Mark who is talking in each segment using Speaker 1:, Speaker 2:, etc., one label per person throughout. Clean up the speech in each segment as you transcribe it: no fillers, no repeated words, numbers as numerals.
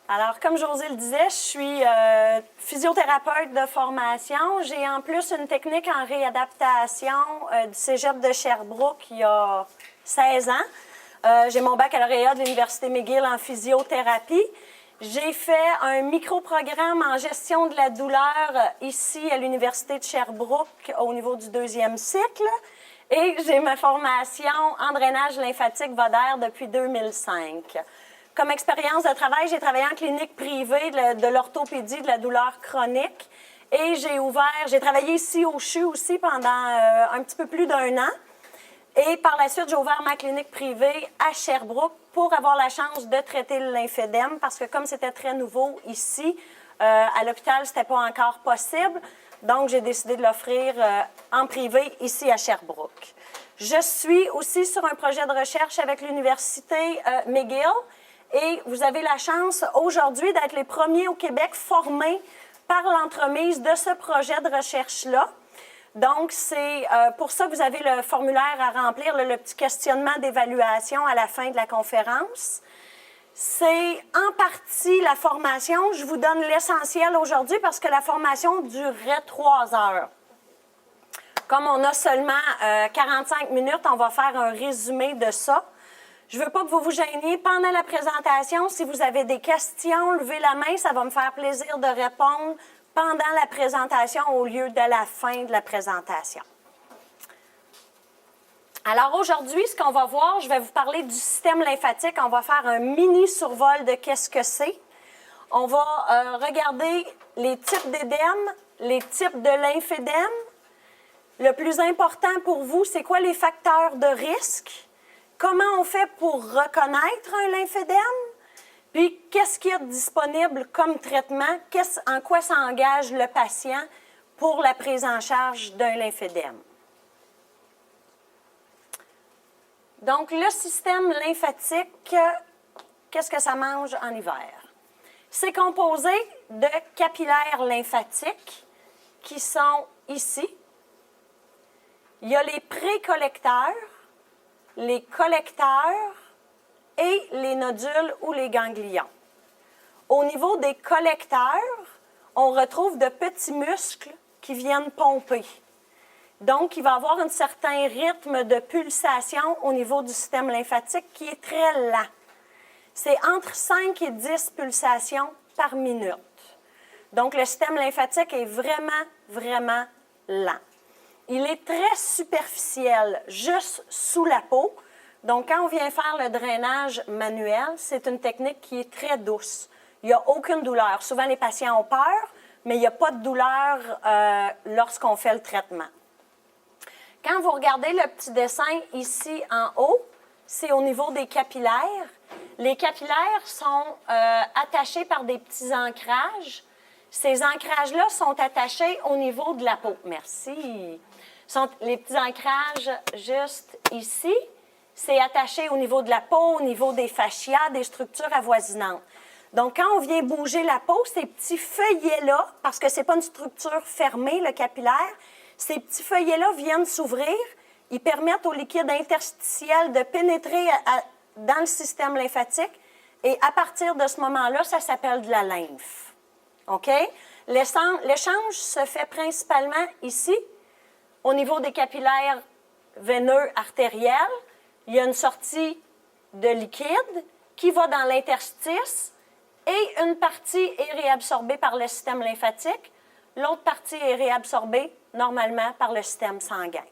Speaker 1: Alors, comme Josée le disait, je suis physiothérapeute de formation. J'ai en plus une technique en réadaptation du cégep de Sherbrooke il y a 16 ans. J'ai mon baccalauréat de l'Université McGill en physiothérapie. J'ai fait un micro-programme en gestion de la douleur ici à l'Université de Sherbrooke au niveau du 2e cycle. Et j'ai ma formation en drainage lymphatique Vodaire depuis 2005. Comme expérience de travail, j'ai travaillé en clinique privée de l'orthopédie de la douleur chronique. Et j'ai travaillé ici au CHU aussi pendant un petit peu plus d'1 an. Et par la suite, j'ai ouvert ma clinique privée à Sherbrooke pour avoir la chance de traiter le lymphédème parce que comme c'était très nouveau ici, à l'hôpital, c'était pas encore possible. Donc, j'ai décidé de l'offrir en privé ici à Sherbrooke. Je suis aussi sur un projet de recherche avec l'Université McGill. Et vous avez la chance aujourd'hui d'être les premiers au Québec formés par l'entremise de ce projet de recherche-là. Donc, c'est pour ça que vous avez le formulaire à remplir, le petit questionnement d'évaluation à la fin de la conférence. C'est en partie la formation. Je vous donne l'essentiel aujourd'hui parce que la formation durerait 3 heures. Comme on a seulement 45 minutes, on va faire un résumé de ça. Je ne veux pas que vous vous gêniez pendant la présentation. Si vous avez des questions, levez la main. Ça va me faire plaisir de répondre pendant la présentation au lieu de la fin de la présentation. Alors aujourd'hui, ce qu'on va voir, je vais vous parler du système lymphatique. On va faire un mini survol de qu'est-ce que c'est. On va regarder les types d'édème, les types de lymphédème. Le plus important pour vous, c'est quoi les facteurs de risque? Comment on fait pour reconnaître un lymphédème? Puis, qu'est-ce qu'il y a de disponible comme traitement? En quoi s'engage le patient pour la prise en charge d'un lymphédème? Donc, le système lymphatique, qu'est-ce que ça mange en hiver? C'est composé de capillaires lymphatiques qui sont ici. Il y a les précollecteurs, les collecteurs et les nodules ou les ganglions. Au niveau des collecteurs, on retrouve de petits muscles qui viennent pomper. Donc, il va y avoir un certain rythme de pulsation au niveau du système lymphatique qui est très lent. C'est entre 5 et 10 pulsations par minute. Donc, le système lymphatique est vraiment, vraiment lent. Il est très superficiel, juste sous la peau. Donc, quand on vient faire le drainage manuel, c'est une technique qui est très douce. Il n'y a aucune douleur. Souvent, les patients ont peur, mais il n'y a pas de douleur lorsqu'on fait le traitement. Quand vous regardez le petit dessin ici en haut, c'est au niveau des capillaires. Les capillaires sont attachés par des petits ancrages. Ces ancrages-là sont attachés au niveau de la peau. Merci. Les petits ancrages juste ici, c'est attaché au niveau de la peau, au niveau des fascias, des structures avoisinantes. Donc, quand on vient bouger la peau, ces petits feuillets-là, parce que ce n'est pas une structure fermée, le capillaire, ces petits feuillets-là viennent s'ouvrir. Ils permettent au liquide interstitiel de pénétrer dans le système lymphatique. Et à partir de ce moment-là, ça s'appelle de la lymphe. OK? L'échange se fait principalement ici, au niveau des capillaires veineux artériels. Il y a une sortie de liquide qui va dans l'interstice et une partie est réabsorbée par le système lymphatique. L'autre partie est réabsorbée normalement par le système sanguin.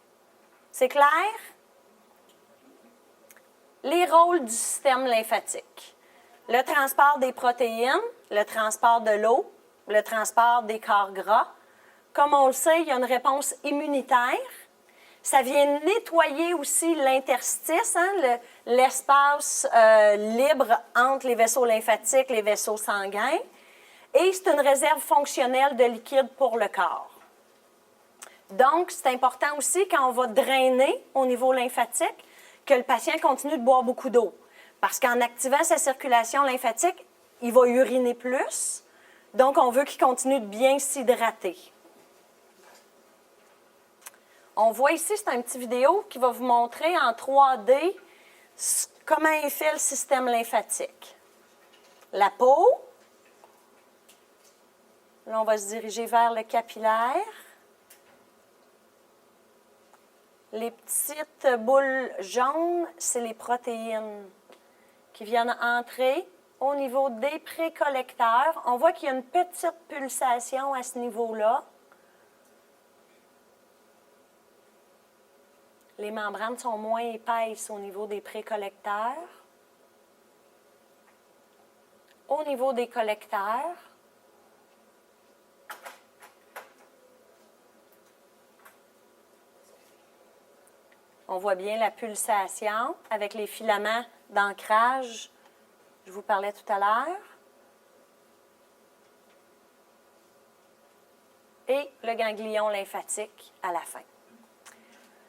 Speaker 1: C'est clair? Les rôles du système lymphatique. Le transport des protéines, le transport de l'eau, le transport des corps gras. Comme on le sait, il y a une réponse immunitaire. Ça vient nettoyer aussi l'interstice, hein, l'espace libre entre les vaisseaux lymphatiques et les vaisseaux sanguins. Et c'est une réserve fonctionnelle de liquide pour le corps. Donc, c'est important aussi quand on va drainer au niveau lymphatique que le patient continue de boire beaucoup d'eau. Parce qu'en activant sa circulation lymphatique, il va uriner plus. Donc, on veut qu'il continue de bien s'hydrater. On voit ici, c'est un petit vidéo qui va vous montrer en 3D comment est fait le système lymphatique. La peau, Là, on va se diriger vers le capillaire. Les petites boules jaunes, c'est les protéines qui viennent entrer au niveau des précollecteurs. On voit qu'il y a une petite pulsation à ce niveau-là. Les membranes sont moins épaisses au niveau des précollecteurs. Au niveau des collecteurs, on voit bien la pulsation avec les filaments d'ancrage, je vous parlais tout à l'heure. Et le ganglion lymphatique à la fin.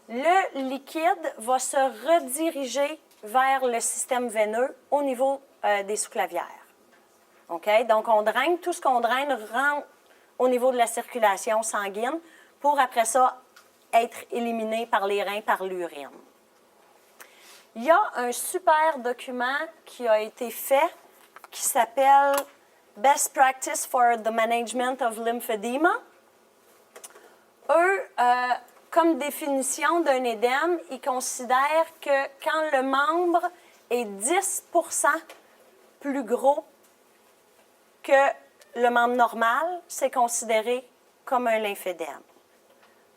Speaker 1: Le liquide va se rediriger vers le système veineux au niveau des sous-clavières. Okay? Donc, on draine, tout ce qu'on draine rentre au niveau de la circulation sanguine pour, après ça, être éliminé par les reins, par l'urine. Il y a un super document qui a été fait qui s'appelle « Best Practice for the Management of Lymphedema ». Eux, comme définition d'un édème, ils considèrent que quand le membre est 10 % plus gros que le membre normal, c'est considéré comme un lymphédème.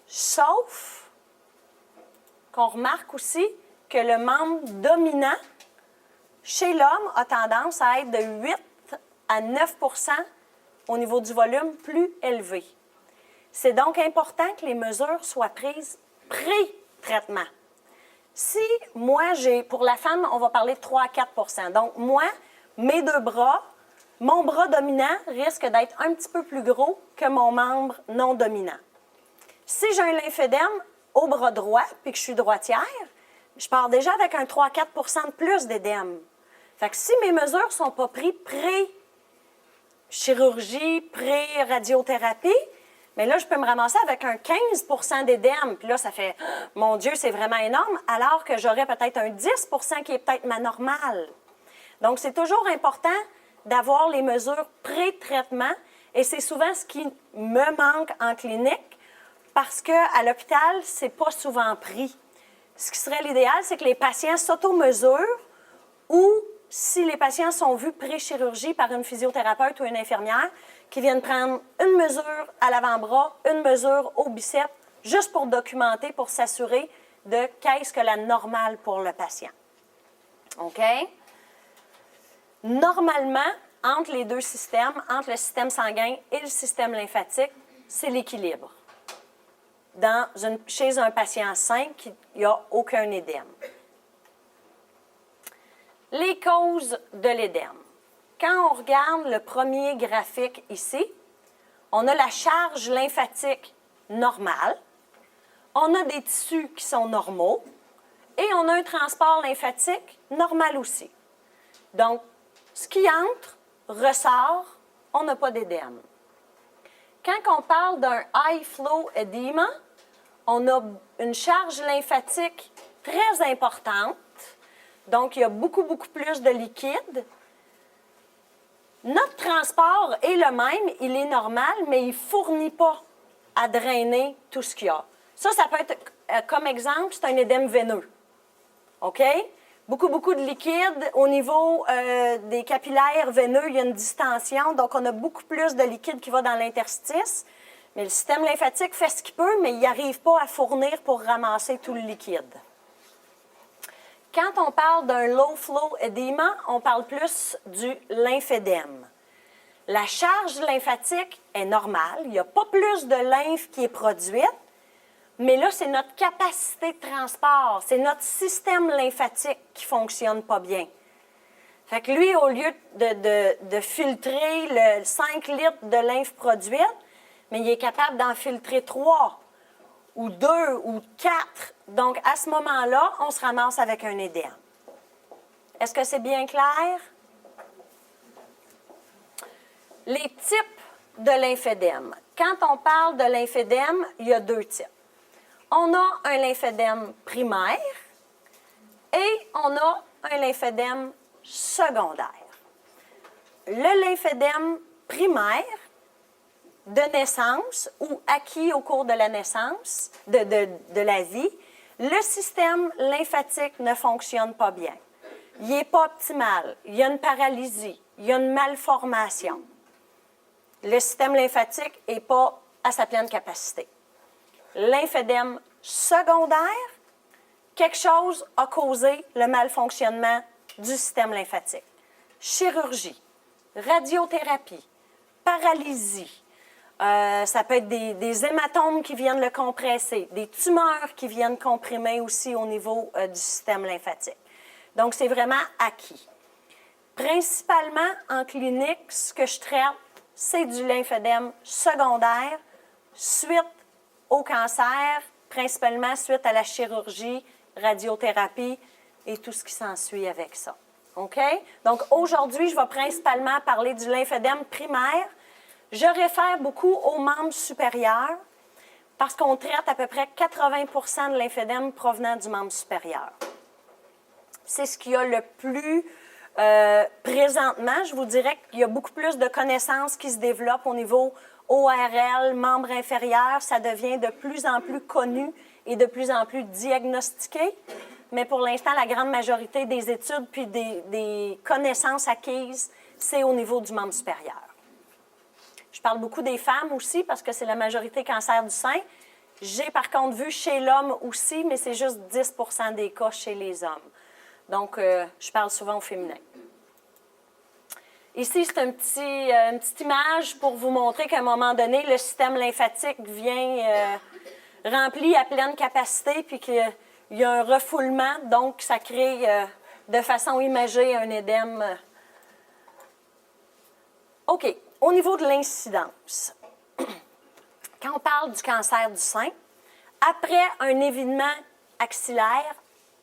Speaker 1: Sauf qu'on remarque aussi que le membre dominant chez l'homme a tendance à être de 8 à 9 % au niveau du volume plus élevé. C'est donc important que les mesures soient prises pré-traitement. Si moi, pour la femme, on va parler de 3 à 4 %. Donc, moi, mes deux bras, mon bras dominant risque d'être un petit peu plus gros que mon membre non dominant. Si j'ai un lymphédème au bras droit puis que je suis droitière, je pars déjà avec un 3 à 4 % de plus d'édème. Fait que si mes mesures ne sont pas prises pré-chirurgie, pré-radiothérapie, mais là, je peux me ramasser avec un 15 % d'édème. Puis là, ça fait, mon Dieu, c'est vraiment énorme, alors que j'aurais peut-être un 10 % qui est peut-être ma normale. Donc, c'est toujours important d'avoir les mesures pré-traitement. Et c'est souvent ce qui me manque en clinique parce qu'à l'hôpital, ce n'est pas souvent pris. Ce qui serait l'idéal, c'est que les patients s'auto-mesurent ou, si les patients sont vus pré-chirurgie par une physiothérapeute ou une infirmière, qui viennent prendre une mesure à l'avant-bras, une mesure au biceps, juste pour documenter, pour s'assurer de qu'est-ce que la normale pour le patient. OK? Normalement, entre les deux systèmes, entre le système sanguin et le système lymphatique, c'est l'équilibre. Chez un patient sain, il n'y a aucun édème. Les causes de l'édème. Quand on regarde le premier graphique ici, on a la charge lymphatique normale, on a des tissus qui sont normaux et on a un transport lymphatique normal aussi. Donc, ce qui entre, ressort, on n'a pas d'édème. Quand on parle d'un high flow edema, on a une charge lymphatique très importante, donc il y a beaucoup plus de liquide. Notre transport est le même, il est normal, mais il ne fournit pas à drainer tout ce qu'il y a. Ça peut être, comme exemple, c'est un édème veineux. OK? Beaucoup de liquide. Au niveau des capillaires veineux, il y a une distension, donc on a beaucoup plus de liquide qui va dans l'interstice. Mais le système lymphatique fait ce qu'il peut, mais il n'arrive pas à fournir pour ramasser tout le liquide. Quand on parle d'un low flow edema, on parle plus du lymphédème. La charge lymphatique est normale, il n'y a pas plus de lymphe qui est produite, mais là, c'est notre capacité de transport, c'est notre système lymphatique qui ne fonctionne pas bien. Fait que lui, au lieu de filtrer le 5 litres de lymphe produite, mais il est capable d'en filtrer 3 ou 2 ou 4. Donc, à ce moment-là, on se ramasse avec un édème. Est-ce que c'est bien clair? Les types de lymphédème. Quand on parle de lymphédème, il y a 2 types. On a un lymphédème primaire et on a un lymphédème secondaire. Le lymphédème primaire, de naissance ou acquis au cours de la naissance, de la vie, le système lymphatique ne fonctionne pas bien. Il n'est pas optimal. Il y a une paralysie. Il y a une malformation. Le système lymphatique n'est pas à sa pleine capacité. Lymphédème secondaire, quelque chose a causé le malfonctionnement du système lymphatique. Chirurgie, radiothérapie, paralysie. Ça peut être des hématomes qui viennent le compresser, des tumeurs qui viennent comprimer aussi au niveau du système lymphatique. Donc, c'est vraiment acquis. Principalement, en clinique, ce que je traite, c'est du lymphédème secondaire suite au cancer, principalement suite à la chirurgie, radiothérapie et tout ce qui s'ensuit avec ça. OK? Donc, aujourd'hui, je vais principalement parler du lymphédème primaire. Je réfère beaucoup aux membres supérieurs parce qu'on traite à peu près 80 de lymphédème provenant du membre supérieur. C'est ce qu'il y a le plus présentement. Je vous dirais qu'il y a beaucoup plus de connaissances qui se développent au niveau ORL, membre inférieur. Ça devient de plus en plus connu et de plus en plus diagnostiqué. Mais pour l'instant, la grande majorité des études puis des connaissances acquises, c'est au niveau du membre supérieur. Je parle beaucoup des femmes aussi parce que c'est la majorité cancer du sein. J'ai par contre vu chez l'homme aussi, mais c'est juste 10 des cas chez les hommes. Donc, je parle souvent au féminin. Ici, c'est une petite image pour vous montrer qu'à un moment donné, le système lymphatique vient rempli à pleine capacité puis qu'il y a un refoulement. Donc, ça crée de façon imagée un édème. OK. Au niveau de l'incidence, quand on parle du cancer du sein, après un évidement axillaire,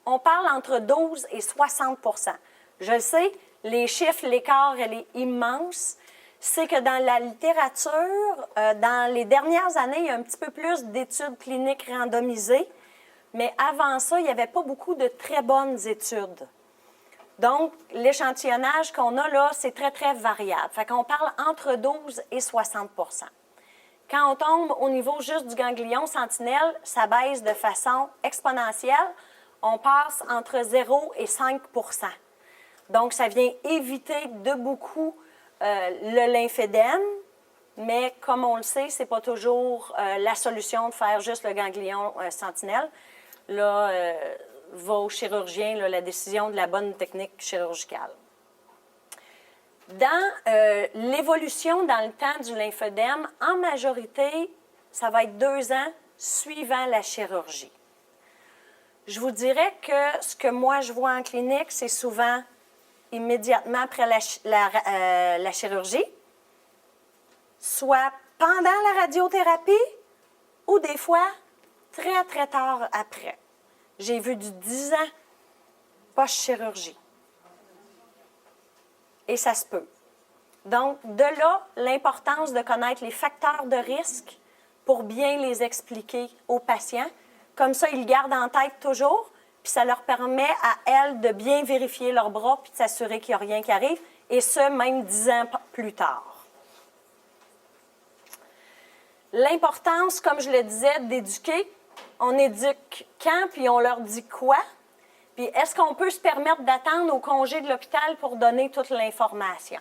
Speaker 1: on parle entre 12 et 60 %. Je le sais, les chiffres, l'écart, elle est immense. C'est que dans la littérature, dans les dernières années, il y a un petit peu plus d'études cliniques randomisées, mais avant ça, il n'y avait pas beaucoup de très bonnes études. Donc, l'échantillonnage qu'on a là, c'est très, très variable. Fait qu'on parle entre 12 et 60 %. Quand on tombe au niveau juste du ganglion sentinelle, ça baisse de façon exponentielle. On passe entre 0 et 5 %. Donc, ça vient éviter de beaucoup le lymphédème, mais comme on le sait, ce n'est pas toujours la solution de faire juste le ganglion sentinelle. Là, va au chirurgien la décision de la bonne technique chirurgicale. Dans l'évolution dans le temps du lymphédème, en majorité, ça va être 2 ans suivant la chirurgie. Je vous dirais que ce que moi je vois en clinique, c'est souvent immédiatement après la chirurgie, soit pendant la radiothérapie ou des fois très, très tard après. J'ai vu du 10 ans post-chirurgie. Et ça se peut. Donc, de là, l'importance de connaître les facteurs de risque pour bien les expliquer aux patients. Comme ça, ils le gardent en tête toujours, puis ça leur permet à elles de bien vérifier leurs bras puis de s'assurer qu'il n'y a rien qui arrive, et ce, même 10 ans plus tard. L'importance, comme je le disais, d'éduquer. On éduque quand, puis on leur dit quoi? Puis est-ce qu'on peut se permettre d'attendre au congé de l'hôpital pour donner toute l'information?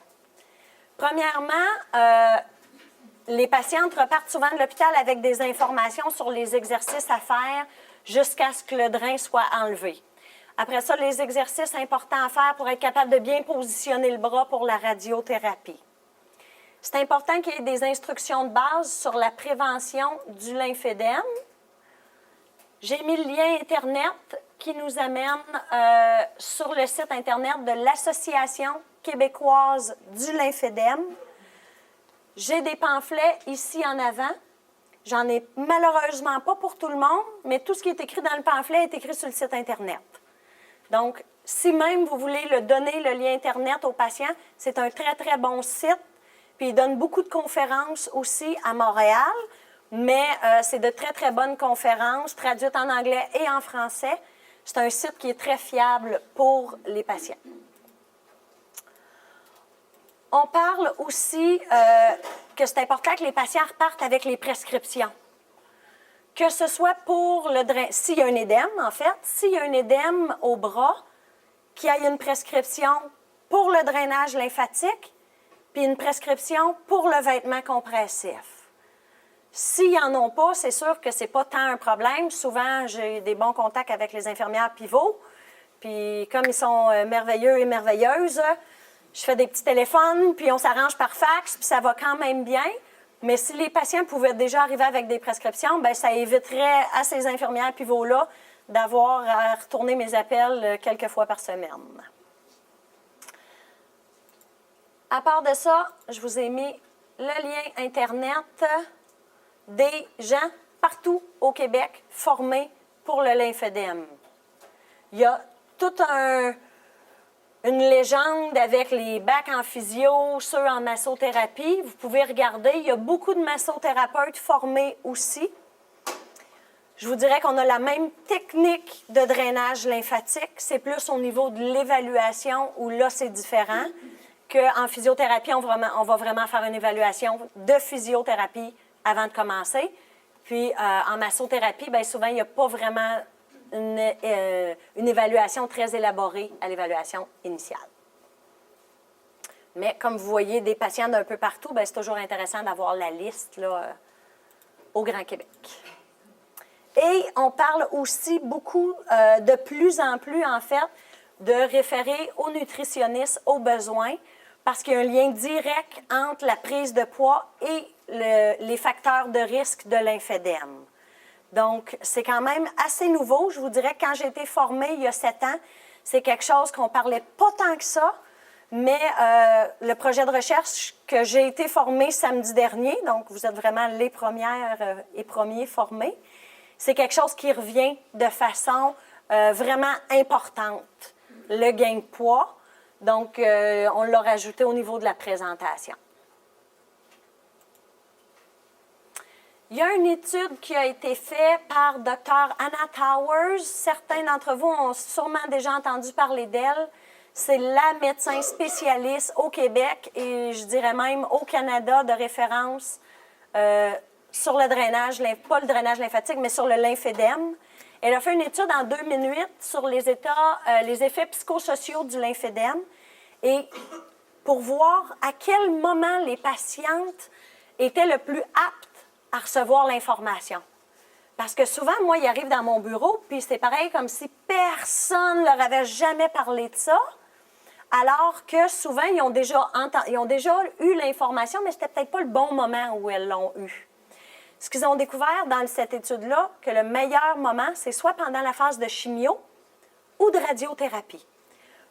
Speaker 1: Premièrement, les patientes repartent souvent de l'hôpital avec des informations sur les exercices à faire jusqu'à ce que le drain soit enlevé. Après ça, les exercices importants à faire pour être capable de bien positionner le bras pour la radiothérapie. C'est important qu'il y ait des instructions de base sur la prévention du lymphédème. J'ai mis le lien Internet qui nous amène sur le site Internet de l'Association québécoise du lymphédème. J'ai des pamphlets ici en avant. J'en ai malheureusement pas pour tout le monde, mais tout ce qui est écrit dans le pamphlet est écrit sur le site Internet. Donc, si même vous voulez donner le lien Internet aux patients, c'est un très, très bon site. Puis, il donne beaucoup de conférences aussi à Montréal, mais c'est de très, très bonnes conférences traduites en anglais et en français. C'est un site qui est très fiable pour les patients. On parle aussi que c'est important que les patients repartent avec les prescriptions. Que ce soit pour le drain, s'il y a un édème, en fait, s'il y a un édème au bras, qu'il y ait une prescription pour le drainage lymphatique, puis une prescription pour le vêtement compressif. S'ils n'en ont pas, c'est sûr que ce n'est pas tant un problème. Souvent, j'ai des bons contacts avec les infirmières pivots, puis comme ils sont merveilleux et merveilleuses, je fais des petits téléphones, puis on s'arrange par fax, puis ça va quand même bien. Mais si les patients pouvaient déjà arriver avec des prescriptions, bien, ça éviterait à ces infirmières pivots-là d'avoir à retourner mes appels quelques fois par semaine. À part de ça, je vous ai mis le lien Internet des gens partout au Québec formés pour le lymphédème. Il y a toute une légende avec les bacs en physio, ceux en massothérapie. Vous pouvez regarder, il y a beaucoup de massothérapeutes formés aussi. Je vous dirais qu'on a la même technique de drainage lymphatique. C'est plus au niveau de l'évaluation où là, c'est différent. Qu'en physiothérapie, on va vraiment faire une évaluation de physiothérapie avant de commencer. Puis en massothérapie, bien souvent, il n'y a pas vraiment une évaluation très élaborée à l'évaluation initiale. Mais comme vous voyez des patients d'un peu partout, bien, c'est toujours intéressant d'avoir la liste là, au Grand Québec. Et on parle aussi beaucoup, de plus en plus, en fait, de référer aux nutritionnistes aux besoins parce qu'il y a un lien direct entre la prise de poids et les facteurs de risque de lymphédème. Donc, c'est quand même assez nouveau. Je vous dirais que quand j'ai été formée il y a 7 ans, c'est quelque chose qu'on ne parlait pas tant que ça, mais le projet de recherche que j'ai été formée samedi dernier, donc vous êtes vraiment les premières et premiers formés, c'est quelque chose qui revient de façon vraiment importante, le gain de poids. Donc, on l'a rajouté au niveau de la présentation. Il y a une étude qui a été faite par Dr. Anna Towers. Certains d'entre vous ont sûrement déjà entendu parler d'elle. C'est la médecin spécialiste au Québec et je dirais même au Canada de référence sur le drainage, pas le drainage lymphatique, mais sur le lymphédème. Elle a fait une étude en 2008 sur les effets psychosociaux du lymphédème et pour voir à quel moment les patientes étaient le plus aptes à recevoir l'information. Parce que souvent, moi, ils arrivent dans mon bureau, puis c'est pareil comme si personne ne leur avait jamais parlé de ça, alors que souvent, ils ont déjà eu l'information, mais c'était peut-être pas le bon moment où elles l'ont eu. Ce qu'ils ont découvert dans cette étude-là, que le meilleur moment, c'est soit pendant la phase de chimio ou de radiothérapie.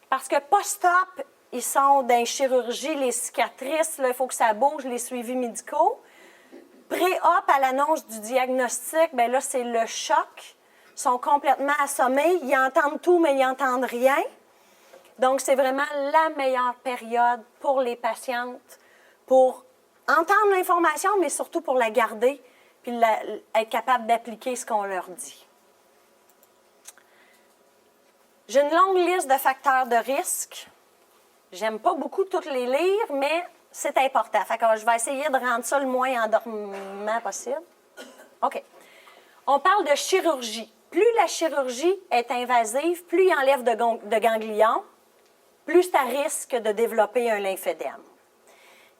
Speaker 1: Parce que post-op, ils sont dans les chirurgies, les cicatrices, là, il faut que ça bouge, les suivis médicaux. Pré-op, à l'annonce du diagnostic, bien là, c'est le choc. Ils sont complètement assommés. Ils entendent tout, mais ils n'entendent rien. Donc, c'est vraiment la meilleure période pour les patientes pour entendre l'information, mais surtout pour la garder puis être capable d'appliquer ce qu'on leur dit. J'ai une longue liste de facteurs de risque. J'aime pas beaucoup toutes les lire, mais c'est important. Fait que je vais essayer de rendre ça le moins endormant possible. OK. On parle de chirurgie. Plus la chirurgie est invasive, plus il enlève de ganglions, plus ça risque de développer un lymphédème.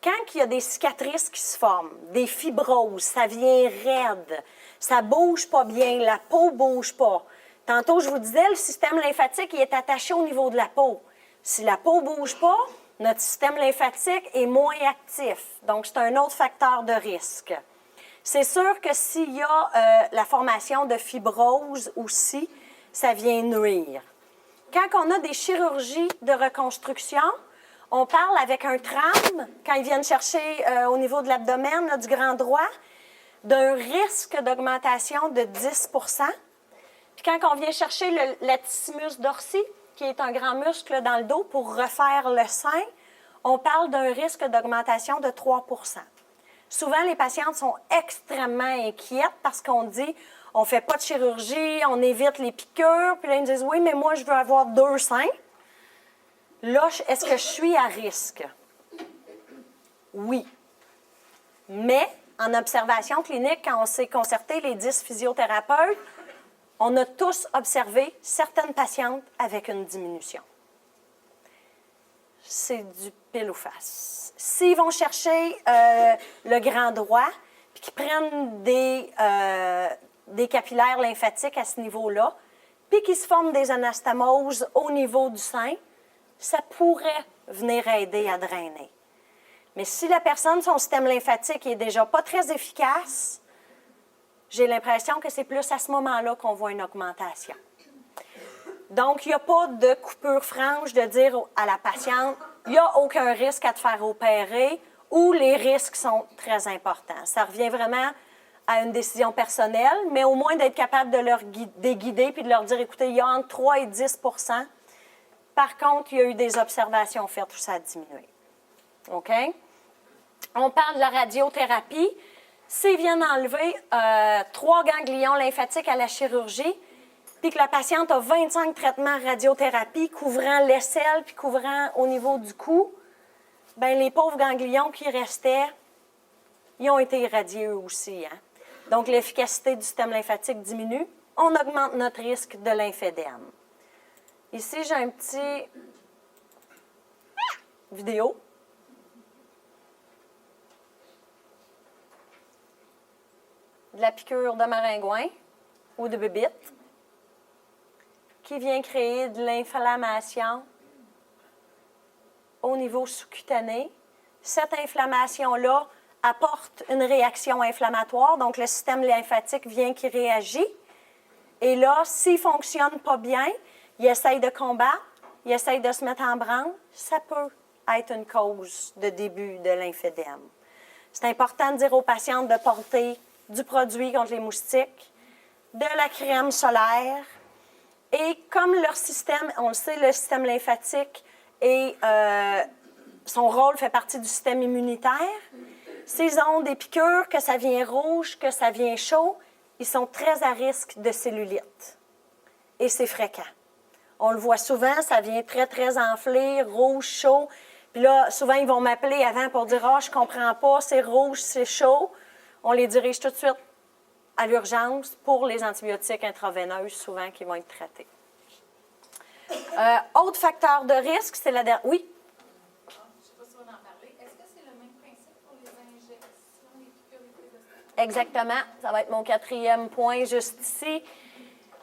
Speaker 1: Quand il y a des cicatrices qui se forment, des fibroses, ça vient raide, ça ne bouge pas bien, la peau ne bouge pas. Tantôt, je vous disais, le système lymphatique il est attaché au niveau de la peau. Si la peau ne bouge pas, notre système lymphatique est moins actif. Donc, c'est un autre facteur de risque. C'est sûr que s'il y a la formation de fibrose aussi, ça vient nuire. Quand on a des chirurgies de reconstruction, on parle avec un tram, quand ils viennent chercher au niveau de l'abdomen, là, du grand droit, d'un risque d'augmentation de 10 %. Puis quand on vient chercher le latissimus dorsi, qui est un grand muscle dans le dos pour refaire le sein, on parle d'un risque d'augmentation de 3 %. Souvent, les patientes sont extrêmement inquiètes parce qu'on dit on ne fait pas de chirurgie, on évite les piqûres. Puis là, ils me disent oui, mais moi, je veux avoir 2 seins. Là, est-ce que je suis à risque? Oui. Mais en observation clinique, quand on s'est concerté, les 10 physiothérapeutes, on a tous observé certaines patientes avec une diminution. C'est du pile ou face. S'ils vont chercher le grand droit, puis qu'ils prennent des capillaires lymphatiques à ce niveau-là, puis qu'ils se forment des anastomoses au niveau du sein, ça pourrait venir aider à drainer. Mais si la personne, son système lymphatique est déjà pas très efficace, j'ai l'impression que c'est plus à ce moment-là qu'on voit une augmentation. Donc, il n'y a pas de coupure franche de dire à la patiente, il n'y a aucun risque à te faire opérer ou les risques sont très importants. Ça revient vraiment à une décision personnelle, mais au moins d'être capable de leur guider puis de leur dire, écoutez, il y a entre 3 et 10 %. Par contre, il y a eu des observations faites où ça a diminué. OK? On parle de la radiothérapie. S'ils viennent enlever 3 ganglions lymphatiques à la chirurgie, puis que la patiente a 25 traitements radiothérapie couvrant l'aisselle puis couvrant au niveau du cou, bien, les pauvres ganglions qui restaient, ils ont été irradiés eux aussi. Hein? Donc, l'efficacité du système lymphatique diminue. On augmente notre risque de lymphédème. Ici, j'ai un petit vidéo. De la piqûre de maringouin ou de bébite qui vient créer de l'inflammation au niveau sous-cutané. Cette inflammation-là apporte une réaction inflammatoire, donc le système lymphatique vient qui réagit. Et là, s'il ne fonctionne pas bien, il essaye de combattre, il essaye de se mettre en branle, ça peut être une cause de début de lymphédème. C'est important de dire aux patientes de porter du produit contre les moustiques, de la crème solaire. Et comme leur système, on le sait, le système lymphatique et son rôle fait partie du système immunitaire, s'ils ont des piqûres, que ça vient rouge, que ça vient chaud, ils sont très à risque de cellulite. Et c'est fréquent. On le voit souvent, ça vient très, très enflé, rouge, chaud. Puis là, souvent, ils vont m'appeler avant pour dire « Ah, je comprends pas, c'est rouge, c'est chaud ». On les dirige tout de suite à l'urgence pour les antibiotiques intraveineuses, souvent, qui vont être traités. Autre facteur de risque, c'est la dernière. Oui?
Speaker 2: Je ne sais pas si on en parlait. Est-ce que c'est le même principe pour les injections, les piqûres et les ostées?
Speaker 1: Exactement. Ça va être mon 4e point juste ici.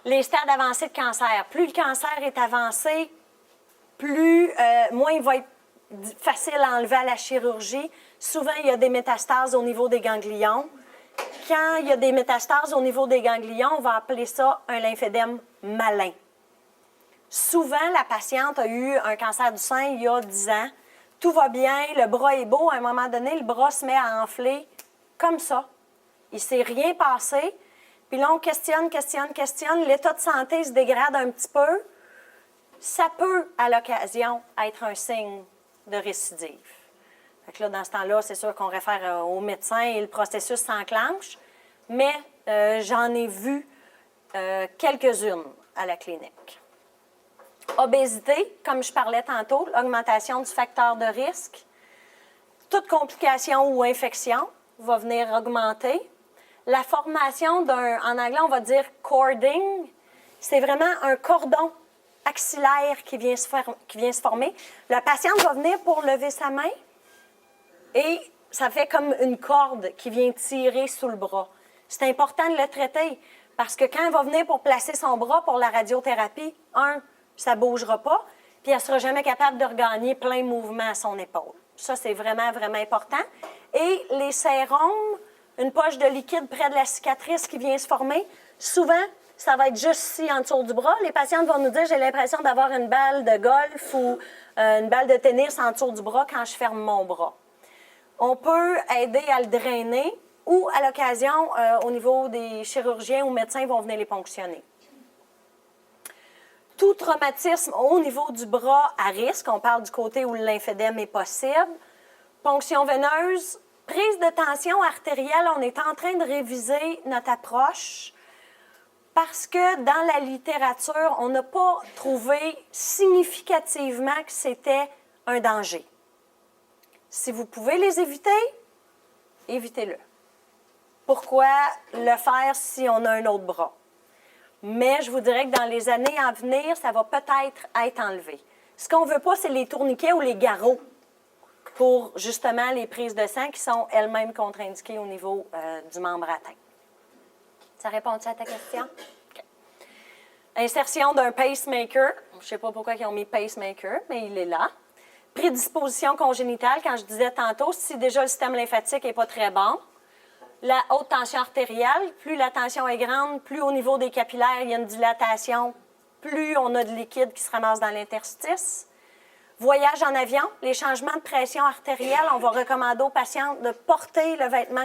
Speaker 1: Les stades avancés de cancer. Plus le cancer est avancé, moins il va être facile à enlever à la chirurgie. Souvent, il y a des métastases au niveau des ganglions. Quand il y a des métastases au niveau des ganglions, on va appeler ça un lymphédème malin. Souvent, la patiente a eu un cancer du sein il y a 10 ans. Tout va bien, le bras est beau. À un moment donné, le bras se met à enfler comme ça. Il ne s'est rien passé. Puis là, on questionne. L'état de santé se dégrade un petit peu. Ça peut, à l'occasion, être un signe de récidive. Fait que là, dans ce temps-là, c'est sûr qu'on réfère au médecin et le processus s'enclenche. Mais j'en ai vu quelques-unes à la clinique. Obésité, comme je parlais tantôt, l'augmentation du facteur de risque. Toute complication ou infection va venir augmenter. La formation en anglais, on va dire cording, c'est vraiment un cordon axillaire qui vient se former. La patiente va venir pour lever sa main et ça fait comme une corde qui vient tirer sous le bras. C'est important de le traiter parce que quand elle va venir pour placer son bras pour la radiothérapie, ça ne bougera pas, puis elle ne sera jamais capable de regagner plein mouvement à son épaule. Ça, c'est vraiment, vraiment important. Et les sérums, une poche de liquide près de la cicatrice qui vient se former, souvent, ça va être juste ici, en dessous du bras. Les patientes vont nous dire, j'ai l'impression d'avoir une balle de golf ou une balle de tennis en dessous du bras quand je ferme mon bras. On peut aider à le drainer ou, à l'occasion, au niveau des chirurgiens ou médecins, vont venir les ponctionner. Tout traumatisme au niveau du bras à risque, on parle du côté où le lymphédème est possible. Ponction veineuse, prise de tension artérielle, on est en train de réviser notre approche parce que dans la littérature, on n'a pas trouvé significativement que c'était un danger. Si vous pouvez les éviter, évitez-le. Pourquoi le faire si on a un autre bras? Mais je vous dirais que dans les années à venir, ça va peut-être être enlevé. Ce qu'on ne veut pas, c'est les tourniquets ou les garrots pour justement les prises de sang qui sont elles-mêmes contre-indiquées au niveau du membre atteint. Ça répond-tu à ta question? OK. Insertion d'un pacemaker. Je ne sais pas pourquoi ils ont mis pacemaker, mais il est là. Prédisposition congénitale, quand je disais tantôt, si déjà le système lymphatique n'est pas très bon, la haute tension artérielle, plus la tension est grande, plus au niveau des capillaires, il y a une dilatation, plus on a de liquide qui se ramasse dans l'interstice. Voyage en avion, les changements de pression artérielle, on va recommander aux patients de porter le vêtement